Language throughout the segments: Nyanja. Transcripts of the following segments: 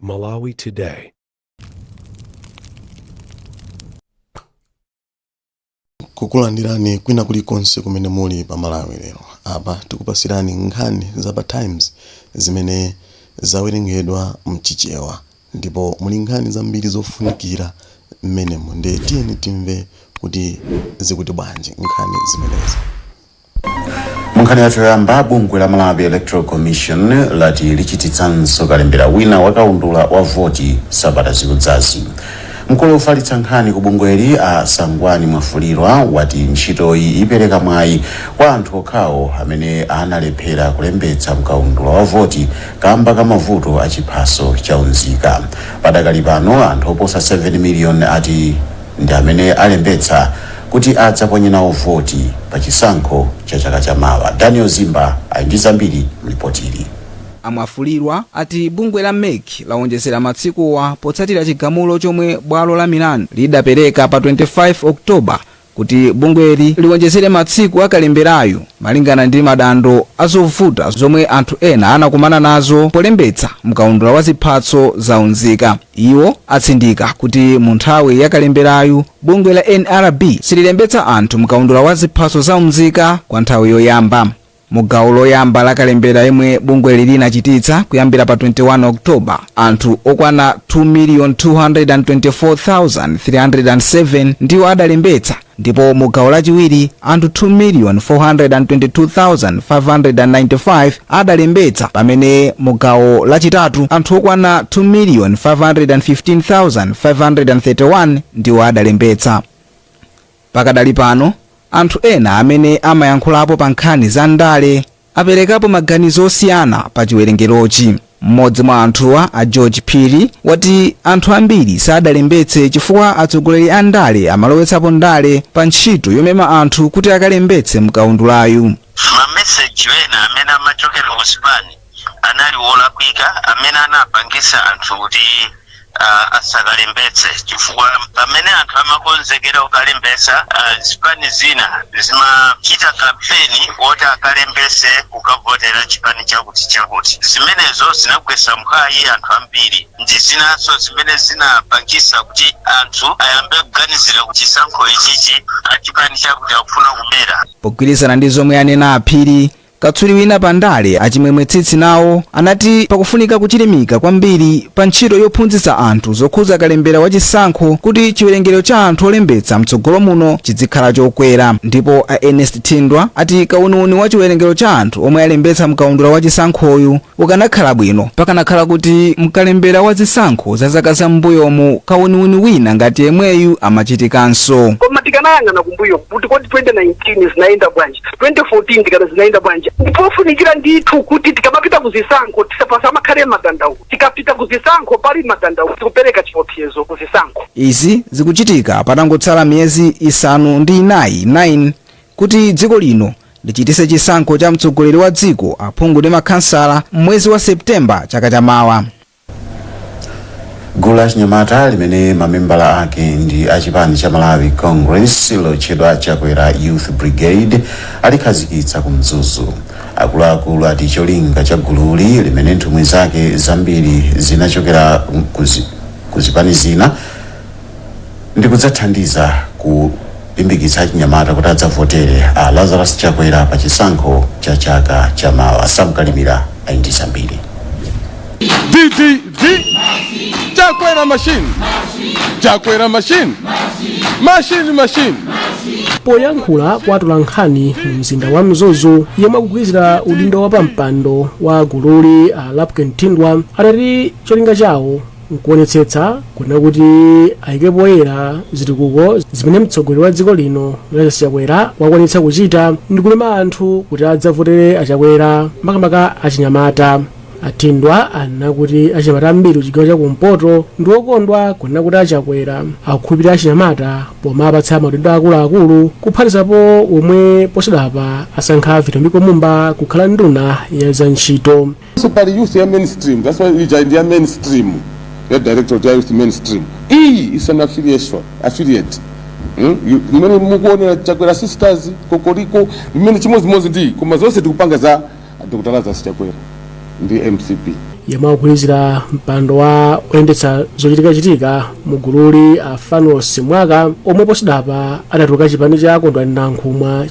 Malawi Today. Kukulandirani kwina kulikonse kumene muli pa Malawi lero. Apa tikupasirani nkhani za pa Times zimene zawerengedwa mchichewa, ndipo muli nkhani zambiri zofunikira mmenemo. Nde tiyeni timve kuti zikuti bwanji nkhani zimenezi. Munkhani yathu yoyamba, bungwe la Malawi Electoral Commission lati lichititsanso kalembera wina wakaundula wa voti sabata zikudzazi. Mkulu ufalitsa nkhani ku bungweli a Sangwani Mwafulirwa wati ntchitoyi ipereka mwayi kwa anthu okhawo amene analephera kulembetsa mkaundula wa voti kamba ka mavuto a chiphaso cha unzika. Padakali pano anthu oposa 7 million ati ndi amene alembetsa kuti adzaponye nawo voti pa chisankho cha chaka chamawa. Daniel Zimba ali ndi zambiri mlipotili. Amwafulirwa ati bungwe la MEC lawonjezera matsikuwa potsatira chigamulo chomwe bwalo la Milandu lidapereka pa 25 Oktoba kuti bungweli liwonjezere matsiku akalemberayo malingana ndi madando azovuta zomwe anthu ena anakumana nazo polembetsa mkaundula wa ziphatso za unzika. Iwo atsindika kuti mu nthawi yakalemberayo bungwe la NRB sililembetsa anthu mkaundula wa ziphatso za unzika kwa nthawi yoyamba. Mugawo loyamba la kalembera yemwe bungwe linachititsa kuyambira pa 21 Oktoba, anthu okwana 2,224,307 ndiwo adalembetsa, ndipo mugawo lachiwiri anthu 2,422,595 adalembetsa, pamene mugawo lachitatu anthu okwana 2,515,531 ndiwo adalembetsa. Pakadali pano anthu ena amene amayankhulapo pa nkhani za ndale aperekapo maganizo osiyana pa chiwerengerochi. Mmodzi mwa anthuwa, a George Phiri, wati anthu ambiri sadalembetse chifukwa atsogoleri a ndale amalowetsapo ndale pa ntchito yomema anthu kuti akalembetse mkaundulayu. Mameseji wena amene amachokera ku Spani anali wolakwika amene anapangisa anthu kuti asakalembetse, chifukwa pamene anthu amakonzekera kukalembetsa zipani zina zimachita kampeni woti akalembetse kukavotera chipani chakuti. Zimenezo zinagwetsa mkhayi anthu ambiri. Ndi zinaso zimene zinapangisa kuti anthu ayambe kuganizira kuti chisankho ichichi chipani chakuti akufuna kumera. Pogwirizana ndi zomwe anena Phiri, katswiri wina pa ndale achimwemwe tsitsi nawo anati pakufunika kuchilimika kwambiri pa ntchito yophunzitsa anthu zokhuza kalembera wa chisankho kuti chiwerengero cha anthu olembetsa mtsogolo muno chizikhala chokwera. Ndipo a Ernest Thindwa ati kauniuni wa chiwerengero cha anthu omwe alembetsa mkaundula wa chisankhoyu ukanakhala bwino pakanakhala kuti mkalembera wa zisankho za zaka za mbuyomu kauniuni wina ngati yemweyu amachitikanso. Koma tikanayang'ana kumbuyo kuti kodi 2019 zinaenda bwanji, 2014 tikana zinaenda bwanji. Ndipofunikira ndithu kuti tikamapita kuzisankho tisapasa makhale madandaulo, tikapita kuzisankho pali madandaulo tikupereka chiopsezo kuzisankho. Izi zikuchitika patangotsala miyezi isanu ndi inayi 9 kuti dziko lino lichitise chisankho cha mtsogoleri wa dziko aphungu ndi makhansala mwezi wa Septemba chaka chamawa. Gulu la Chinyamata limene mamembala ake ndi achipani cha Malawi Congress lotchedwa Chakwera Youth Brigade alikhazikitsa ku Mzuzu. Akuluakulu ati cholinga cha gululi limene nthumwi zake zambiri zinachokera ku zipani zina ndi kudzathandiza kulimbikitsa achinyamata kuti adzavotere a Lazarus Chakwera pa chisankho cha chaka chamawa. Samkalimira ali ndi zambiri. Chakwera machine. Chakwera machine. Machine. Poyankhula kwa atolankhani mu mzinda wa Mzuzu yemwe akugwirizira udindo wa pampando wa gululi a Lapken Thindwa atati cholinga chawo nkuonetsetsa kuna kuti ayikepo poyera zitukuko zimene mtsogoleri wa dziko lino Lazarus Chakwera wakwanitsa kuchita ndi kulema anthu kuti adzavotere achakwera makamaka achinyamata. Athindwa anakuti achinyamata ambiri kuchigawo cha kumpoto ndi okondwa kunena kuti achakwera akukhulupirira achinyamata pomwe apatsa maudindo akuluakulu kuphatikizapo omwe posadapa asankha Vitomiko Mumba kukhala nduna ya za ntchito. Super youth ya mainstream, that's why we joined the mainstream. The director of youth mainstream. Is an affiliate. Mimene mukuonera Chakwera Sisters, Kokoriko, mimene chimodzimodzi ndi koma zonse tikupanga za Dr. Lazarus Chakwera ndi MCP. yemwe akugwirizira mpando wa oyendetsa zochitikachitika mu gululi a Fanuel Mwaka, omwe posidapa adatuluka chipani cha Kondwani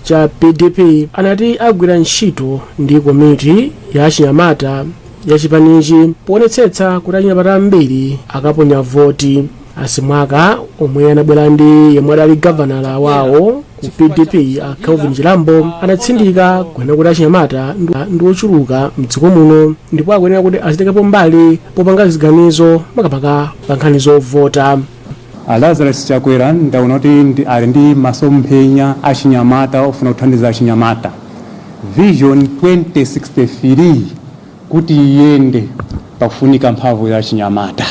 cha PDP, anati agwira ntchito ndi komiti ya achinyamata ya chipanichi poonetsetsa kuti achinyamata ambiri akaponya voti. Asimwaka omwe anabwera ndi yemwe adali gavanala wawo ku PDP a Calvin Chilambo anatsindika kunena kuti achinyamata ndi ochuluka mdziko muno ndipo akuyenera kuti azitengapo mbali popanga ziganizo makamaka pa nkhani zovota. Lazarus Chakwera ndaona kuti ali ndi masomphenya achinyamata ofuna kuthandiza achinyamata. Vision 2063 kuti iyende pakufunika mphamvu ya achinyamata.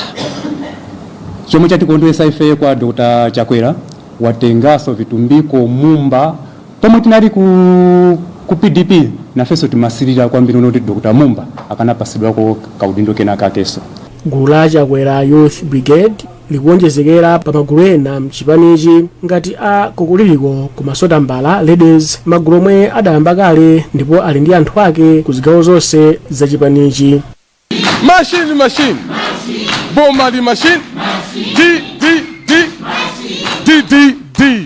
Chomwe chatikondwesa ife kwa Dr. Chakwera watengaso vitumbiko Mumba pomwe tinali ku PDP nafeso timasirira kwambiri noti Dr. Mumba akanapasidwako kaudindo kena kakeso. Gulu la Chakwera Youth Brigade likuonjezekera pa magulu ena mchipanichi ngati a Kokoliriko ku Masotambala Ladies, magulu omwe adayamba kale ndipo ali ndi anthu ake ku zigawo zonse za chipanichi. Machine. Bomali machine. D.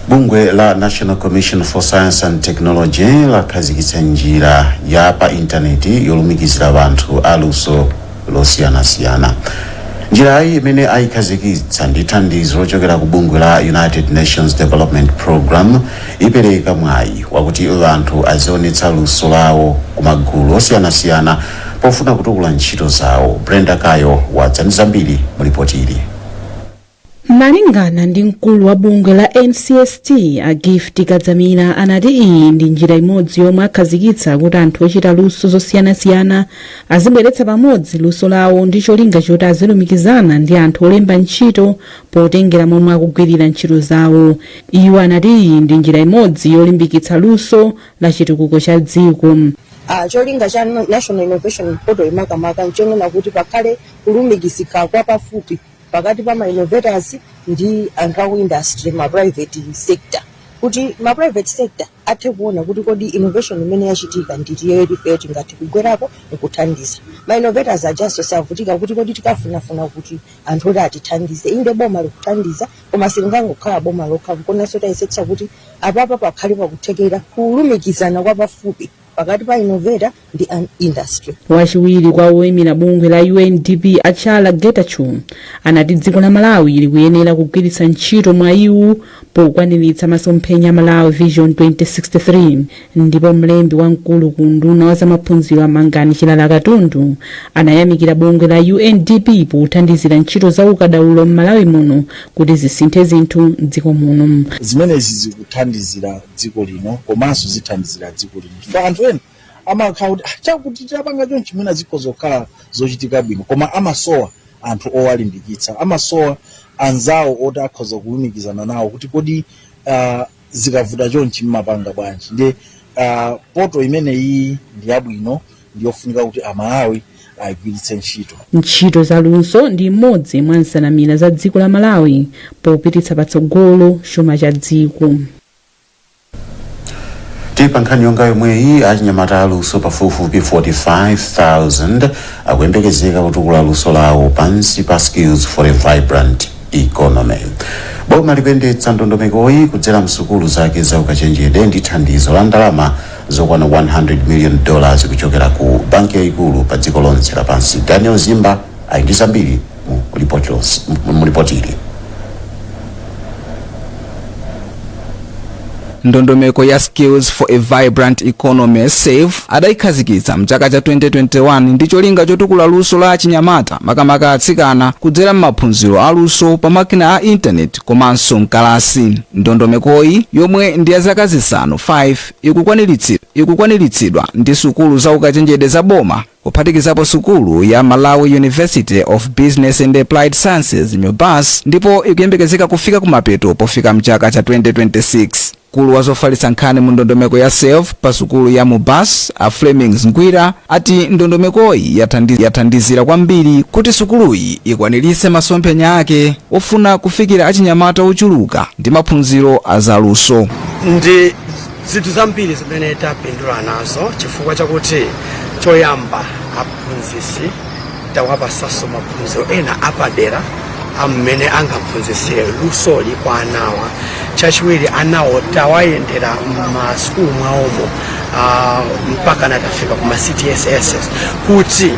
Bungwe la National Commission for Science and Technology lakhazikitsa njira ya pa intaneti yolumikizira vanthu aluso losiyanasiyana. Njira iyi imene ayikhazikitsa ndi thandizo lochokera ku bungwe la United Nations Development Program ipereka mwayi wakuti vanthu azionetsa luso lawo ku magulu osiyanasiyana pofuna kutukula ntchito zawo. Brenda Kayo wadza ndi zambiri mu ripoti ili. Malingana ndi mkulu wa bungwe la NCST a Gift Kadzamira anati iyi ndi njira imodzi yomwe akhazikitsa kuti anthu ochita luso zosiyanasiyana azibweretsa pamodzi luso lawo ndi cholinga choti azilumikizana ndi anthu olemba ntchito potengera momwe akugwirira ntchito zawo. Iwo anati iyi ndi njira imodzi yolimbikitsa luso la chitukuko cha dziko. Cholinga cha National Innovation Portal imakamaka nchonena kuti pakhale kulumikizika kwa pafupi pakati pa innovators ndi anthu industry ma private sector, kuti ma private sector athe kuona kuti kodi innovation imene yachitika nditiyo ifeti ngati kugwerapo nikuthandiza. Ma innovators ajaso savutika kuti kodi tikafunafuna kuti anthu oti atithandize inde boma likuthandiza koma silingangokhala boma lokha kukonanso tayesetsa kuti apapa pakhale pakuthekera kulumikizana kwa pafupi pakati pa innovator ndi industry. Wachiwiri kwa oyimira bungwe la UNDP Achala Getachew anati dziko la Malawi likuyenera kugwiritsa ntchito mwayi pokwaniritsa masomphenya Malawi Vision 2063. Ndipo mlembi wamkulu ku nduna wa zamaphunziro Amangani Chilala Katundu anayamikira bungwe la UNDP pothandizira ntchito za ukadaulo m'Malawi muno kuti zisinthe zinthu m'dziko muno. Zimenezi zikuthandizira dziko lino komanso zithandizira dziko lino. Anthu ena amakhala kuti chakuti tapanga chonchi mwina ziko zokhala zochitika bwino koma amasowa anthu owalimbikitsa, amasowa anzawo oti akhoza kulumikizana nawo kuti kodi zikavuta chonchi mmapanga bwanji. Ndi poto imene iyi ndi yabwino ndiyofunika kuti Amalawi ayigwiritse ntchito za luso ndi imodzi mwa nsanamira za dziko la Malawi popititsa patsogolo chuma cha dziko. Tipa nkhani yonga yomweyi achinyamata aluso pafupifupi 45,000 akuyembekezeka kutukula luso lawo pansi pa Skills for a Vibrant Economy. Boma likuyendetsa ndondomekoyi kudzera msukulu zake za ukachenjede ndi thandizo la ndalama zokwana $100 million kuchokera ku banki yaikulu pa dziko lonse lapansi. Daniel Zimba ali ndi zambiri mu ripoti ili. Ndondomeko ya Skills for a Vibrant Economy SAVE adayikhazikitsa mchaka cha 2021 ndi cholinga chotukula luso la achinyamata makamaka atsikana kudzera m'maphunziro aluso pa makina a intaneti komanso mkalasi. Ndondomekoyi yomwe ndi ya zaka zisanu 5 ikukwaniritsidwa ndi sukulu za ukachenjede za boma kuphatikizapo sukulu ya Malawi University of Business and Applied Sciences MUBAS, ndipo ikuyembekezeka kufika kumapeto pofika mchaka cha 2026. Mkulu wa zofalitsa nkhani mu ndondomeko ya SAVE pa sukulu ya MUBAS a Flemings Ngwira ati ndondomekoyi yathandizira kwambiri kuti sukuluyi ikwaniritse masomphenya ake ofuna kufikira achinyamata ochuluka ndi maphunziro azaluso. Ndi zinthu zambiri zimene tapindula nazo chifukwa chakuti choyamba aphunzitsi tawapasanso maphunziro ena apadera amene angaphunzitsire lusoli kwa anawa. Chachiwiri anawo tawayendera m'masukulu mwawomo mpaka natafika kuma CTSS kuti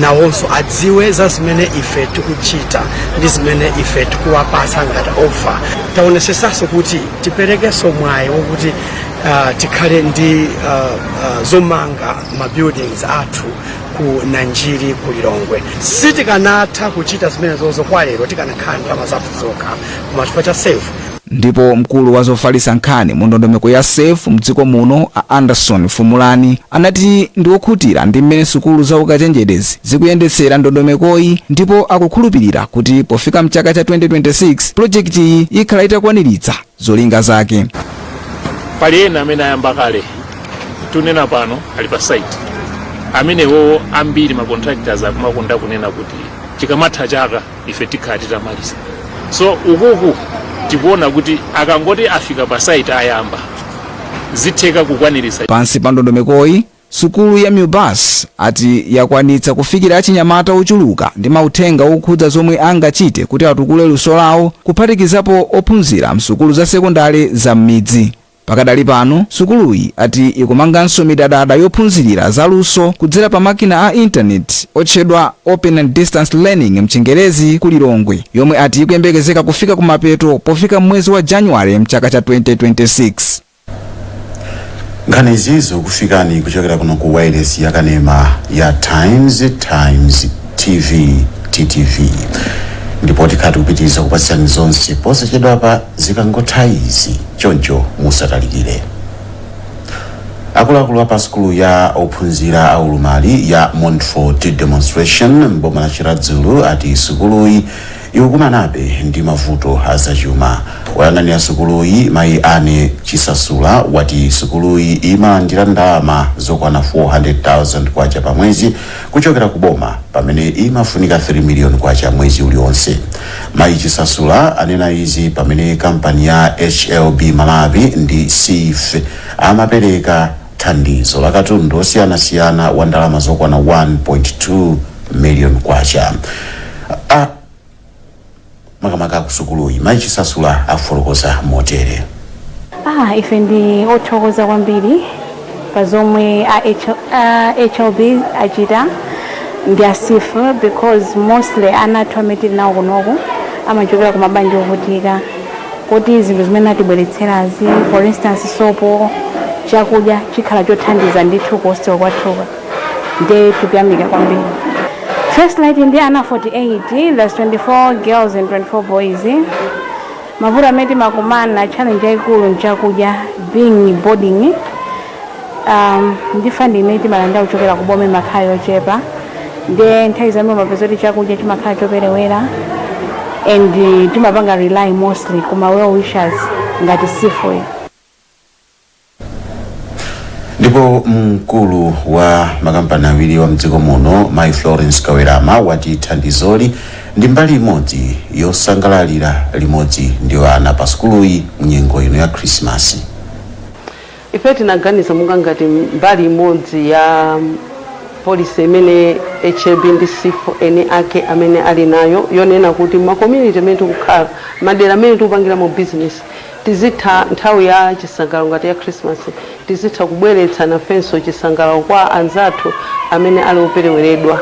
nawonso adziwe za zimene ife tikuchita ndi zimene ife tikuwapasa ngati ofa. Taonesesanso kuti tiperekenso mwayi wokuti tikhale ndi zomanga mabuildings athu ku Nanjiri ku Lilongwe. Sitikanatha kuchita zimene zozo kwa lero tikanakhala ndalama zathu zokha koma chifukwa cha SAFE. Ndipo mkulu wa zofalitsa nkhani mu ndondomeko ya SAFE mdziko muno Anderson Fumulani anati ndi okhutira ndi mmene sukulu za ukachenjedezi zikuyendetsera ndondomekoyi, ndipo akukhulupirira kuti pofika mchaka cha 2026 projekti iyi ikhala itakwaniritsa zolinga zake. Pali ena amene ayamba kale tunena pano ali pa site amenewo ambiri ma contractors akumakonda kunena kuti chikamatha chaka ife tikhala titamaliza. So ukuku tikuona kuti akangoti afika pa site ayamba zitheka kukwaniritsa. Pansi pa ndondomekoyi sukulu ya Mubas ati yakwanitsa kufikira achinyamata ochuluka ndi mauthenga okhudza zomwe angachite kuti atukule luso lawo, kuphatikizapo ophunzira msukulu za sekondari za m'midzi. Pakadali pano sukuluyi ati ikumanganso midadada yophunzirira za luso kudzera pa makina a internet otchedwa open and distance learning mchingerezi ku Lilongwe, yomwe ati ikuyembekezeka kufika kumapeto pofika mwezi wa January mchaka cha 2026. Nkhani izi zikufikani kuchokera kuno ku wireless ya kanema ya Times TV TTV. Ndipo tikhati kupitiriza kupatsani zonse posachedwa pa zikangotha izi choncho musatalikire. Akuluakulu apa sukulu ya ophunzira aulumali ya Montfort Demonstration mboma la Chiradzulu ati sukuluyi ikukumanabe ndi mavuto azachuma. Woyang'anira sukuluyi Mayi Ane Chisasula wati sukuluyi imalandira ndalama zokwana 400,000 kwacha pa mwezi kuchokera ku boma pamene imafunika 3 million kwacha mwezi uliwonse. Mayi Chisasula anena izi pamene kampani ya HLB Malawi ndi SIF amapereka thandizo la katundu osiyanasiyana wa ndalama zokwana 1.2 million kwacha. Makamaka kusukuluyi Mayi Chisasula afotokoza motere. Ife ndi othokoza kwambiri pa zomwe HLB achita ndi SIF because mostly anathu amene tili nawo kunoku amachokera ku mabanja ovutika, kuti zinthu zimene atibweretserazi for instance sopo chakudya chikhala chothandiza ndithu ku hostel kwathuka, ndiye tikuyamika kwambiri. First light ndi ana 48, that's 24 girls and 24 boys. Mavuto amene makumana challenge yaikulu nchakudya being boarding. Ndi funding imene malanda uchokera ku boma makhala yochepa, ndiye nthawi zamene mapeza kuti chakudya chimakhala choperewera and timapanga rely mostly kuma well wishers ngati SIF. Ndipo mkulu wa makampani awiri wa mdziko muno Mayi Florence Kawerama wati thandizoli ndi mbali imodzi yosangalalira limodzi ndi ana pa sukuluyi mnyengo ino ya Christmas. Ife tinaganiza munga ngati mbali imodzi ya policy imene HLB ndi SIF ene ake amene ali nayo yonena kuti ma community amene tikukhala madera amene tikupangira mu business tizitha nthawi ya chisangalalo ngati ya Christmas tizitha kubweretsa nafenso chisangalalo kwa anzathu amene ali opereweredwa.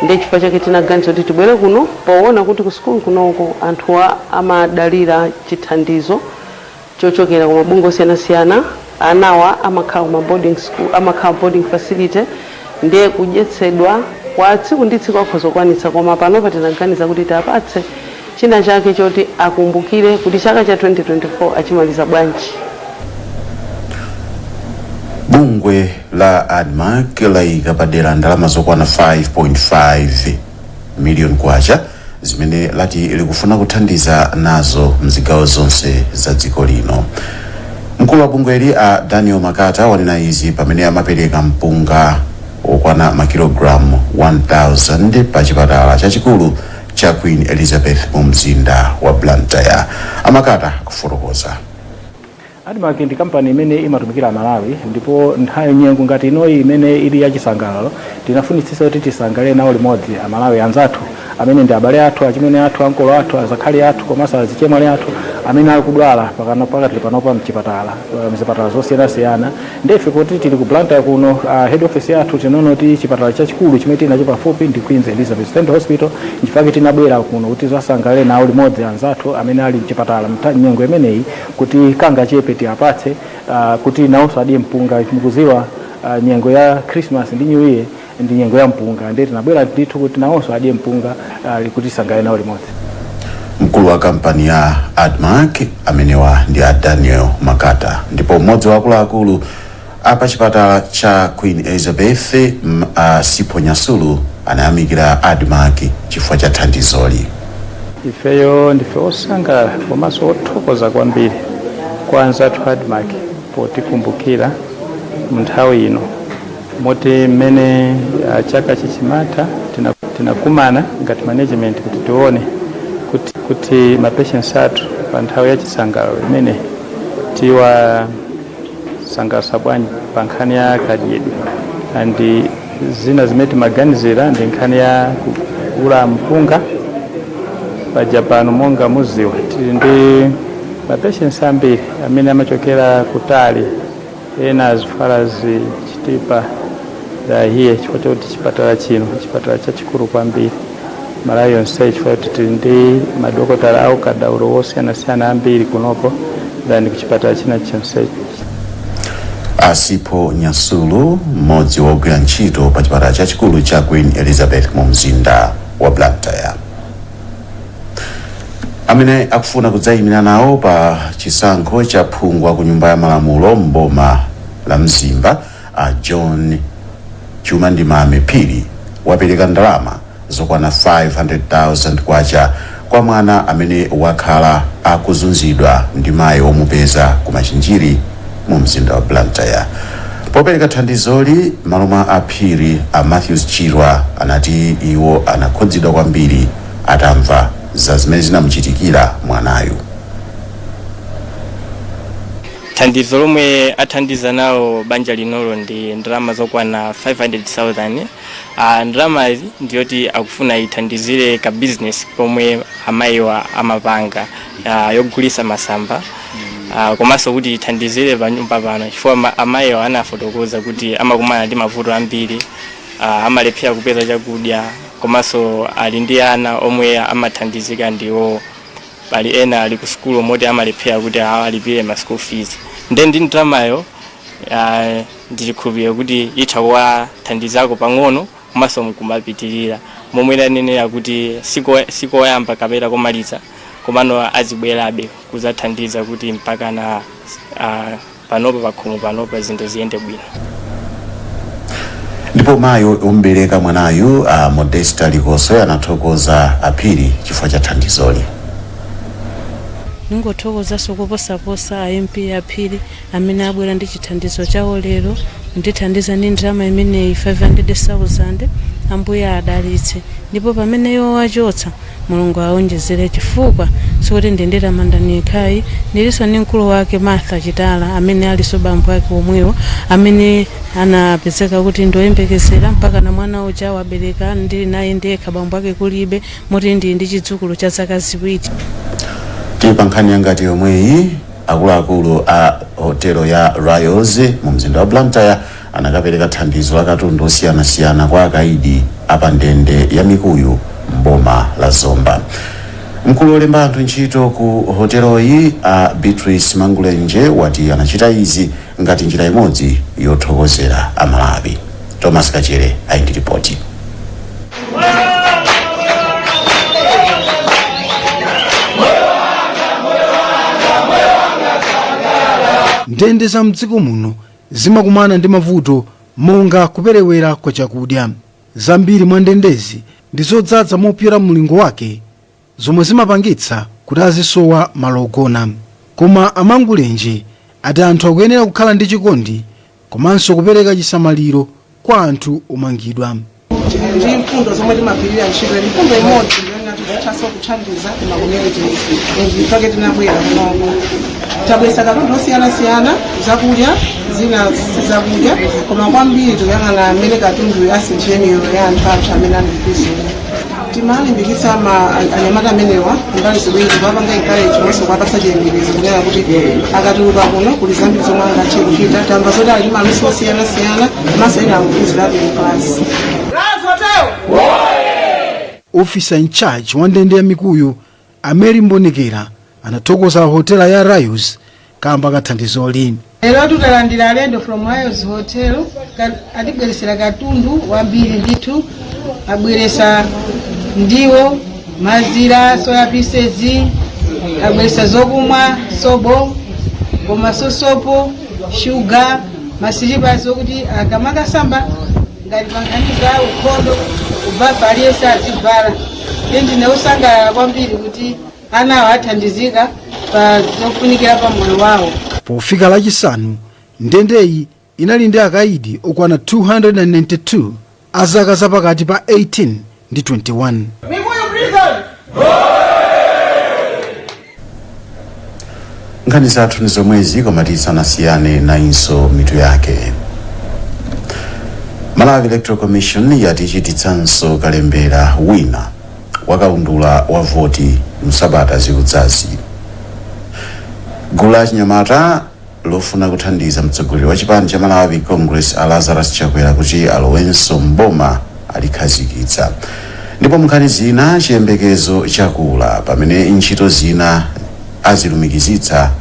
Ndiye chifukwa chake tinaganiza kuti tibwere kuno poona kuti ku sukulu kunoko anthu amadalira chithandizo chochokera ku mabungwe osiyanasiyana, anawa amakhala ku boarding school, amakhala boarding facility, ndiye kudyetsedwa kwa tsiku ndi tsiku akhoza kukwanitsa, koma pano patinaganiza kuti tapatse china chake choti akumbukire kuti chaka cha 2024 achimaliza bwanji. Bungwe la ADMAC laika padera ndalama zokwana 5.5 million kwacha zimene lati likufuna kuthandiza nazo mzigawo zonse za dziko lino. Mkulu wa bungweli a Daniel Makata wanena izi pamene amapereka mpunga okwana makilogramu 1000 pa chipatala chachikulu cha Queen Elizabeth mu mzinda wa Blantyre. Amakata kufotokoza. ADMAC ndi kampani imene imatumikira Malawi, ndipo nthawi nyengo ngati inoyi imene ili yachisangalalo tinafunitsitsa kuti tisangalale nawo limodzi Amalawi anzathu amene ndi abale athu, achimwene athu, ankolo athu, azakhali athu, komanso azichemwali athu amene ali kudwala pakati panopa mzipatala zosiyanasiyana. Ndefe kuti tili ku Blantyre kuno head office yathu tinaona kuti chipatala chachikulu chimene tinacho pafupi ndi Queen Elizabeth Central Hospital, nchifukwa tinabwera kuno kuti tisangalale nawo limodzi anzathu amene ali mchipatala nyengo imeneyi kuti kanga chepe tiapatse kuti nawonso adye mpunga. Mukuziwa nyengo ya Christmas ndi New Year ndi nyengo ya mpunga, ndiye tinabwera ndithu kuti nawonso adye mpunga kuti tisangalale nawo limodzi. Mkulu wa kampani ya ADMAC amenewa ndi Daniel Makata, ndipo mmodzi wa akuluakulu apa chipatala cha Queen Elizabeth Sipho Nyasulu anayamikira ADMAC chifukwa cha thandizoli. Ifeyo ndife osangalala komanso othokoza kwambiri kwa anzathu ADMAC potikumbukira munthawi ino moti mmene chaka chichimata tinakumana ngati management kuti tione kuti mapatients athu pa nthawi ya chisangalalo imene tiwa sangalasa bwanji pa nkhani ya kadyedwe, andi zina zimene timaganizira ndi nkhani ya kugula mpunga paja pano monga muziwa tili ndi mapatients ambiri amene amachokera kutali, ena as far as Chitipa hiye chifukwa chakuti chipatala chino chipatala chachikulu kwambiri Malawi yonse, chifukwa kuti tili ndi madokotala au kadaulo osiyanasiyana ambiri kunopo than kuchipatala china chonse. Sipho Nyasulu, mmodzi wogwira ntchito pa chipatala chachikulu cha Queen Elizabeth mu mzinda wa Blantyre, amene akufuna kudzayimira nawo pa chisankho cha phungu ku nyumba ya malamulo mboma la Mzimba. John Chuma Ndimame Phiri wapereka ndalama zokwana 500,000 kwacha kwa mwana amene wakhala akuzunzidwa ndi mayi omupeza ku Machinjiri mu mzinda wa Blantyre. Popereka thandizoli, malume a Phiri a Matthews Chirwa anati iwo anakhudzidwa kwambiri atamva za zimene zinamuchitikira mwanayu. Thandizo lomwe athandiza nawo banja linolo ndi ndalama zokwana 500,000. Ndalama izi ndiyoti akufuna ithandizire ka business pomwe amayiwa amapanga yogulisa masamba, komanso kuti ithandizire panyumba pano chifukwa amayiwa anafotokoza kuti amakumana ndi mavuto ambiri, amalephera kupeza chakudya, komanso ali ndi ana omwe amathandizika ndiwo, bali ena ali ku school moti amalephera kuti alipire ma school fees. Ndi ndalamayo ndichikhulupirira kuti itha kuwathandizako pang'ono komanso mkumapitirira momwe tanenera kuti sikoyamba kapena komaliza komano azibwerabe kuzathandiza kuti mpaka na panopa pakhomo panopa zinthu ziyende bwino. Ndipo mayi ombereka mwanayu Modesta Likoso anathokoza Phiri chifukwa cha thandizoli. Ningothokoza sokuposaposa MP a Phiri amene abwera ndi chithandizo chawo lero ndithandiza ndi ndalama imeneyi 500,000. Ambuye adalitse, ndipo pamene iwo wachotsa Mulungu aonjezere chifukwa sikuti ndendera mandani kai ndilinso ndi mkulu wake Martha Chitala amene aliso bambo wake omwewo amene anapezeka kuti ndoyembekezera mpaka na mwana uja wabereka ndili naye ndekha bambo wake kulibe moti ndi ndi chidzukulu cha zaka ziwiri. Tipa nkhani ngati yomweyi akuluakulu a hotelo ya Royals mu mzinda wa Blantyre anakapereka thandizo la katundu osiyanasiyana kwa akaidi apa ndende ya Mikuyu mboma la Zomba. Mkulu olemba anthu ntchito ku hoteloyi Beatrice Mangulenje wati anachita izi ngati njira imodzi yothokozera Amalawi. Thomas Kachere ayindi ripoti. Ndende za mdziko muno zimakumana ndi mavuto monga kuperewera kwa chakudya. Zambiri mwa ndendezi ndi zodzaza mopyera mlingo wake zomwe zimapangitsa kuti azisowa malo ogona. Koma Amangulenje ati anthu akuyenera kukhala ndi chikondi komanso kupereka chisamaliro kwa anthu omangidwa. Ndi mfundo zomwe timapirira ntchito ndi mfundo imodzi yathaso kuthandiza kuma-communities mpake tinabwera kunoku tabwesa katundu osiyanasiyana zakudya zina sizakudya koma kwambiri tikuyang'ana amene katundu asinthe miyoyo ya anthu athu amene andikuzula timalimbikitsa anyamata amenewa mbali ziwiri kuwapanga encourage onso kuwapasa chiyembekezo kunena kuti akatuluka kuno kuli zambiri zomwe angathe kuchita tamba zoti ali maluso osiyanasiyana komanso ena akukuzirabe mklasi. officer in charge wa ndende ya mikuyu Ameri Mbonekera anathokoza hotela ya Rayos kamba kathandizo lini. Lero tutalandira alendo from Rayos Hotel atibweresera katundu wambiri ndithu abweresa ndiwo mazira soya pieces abweresa zokumwa sobo komanso sopo sugar masilipa zokuti akamakasamba ngati panganiza ukhondo ubva aliyense azivala ndine usanga kwambiri kuti anawo athandizika pa zofunikira pa moyo wawo. Pofika lachisanu ndendeyi inali ndi akaidi okwana 292 azaka zapakati pa 18 ndi 21. nkhani zathu ni zomwezi koma tisanasiyane nayinso mitu yake. Malawi Electoral Commission yati ichititsanso kalembera wina wakaundula wa voti msabata zikudzazi. Gulu la achinyamata lofuna kuthandiza mtsogoleri wa chipani cha Malawi Congress Lazarus Chakwera kuti alowenso mboma alikhazikitsa. Ndipo mnkhani zina chiyembekezo chakula pamene ntchito zina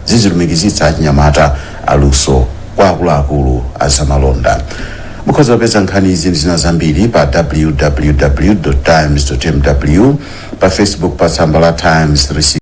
zizilumikizitsa achinyamata aluso kwa akuluakulu azamalonda. Mukhoza kupeza nkhani izi ndi zina zambiri pa www.times.mw, pa Facebook pa tsamba la Times 360.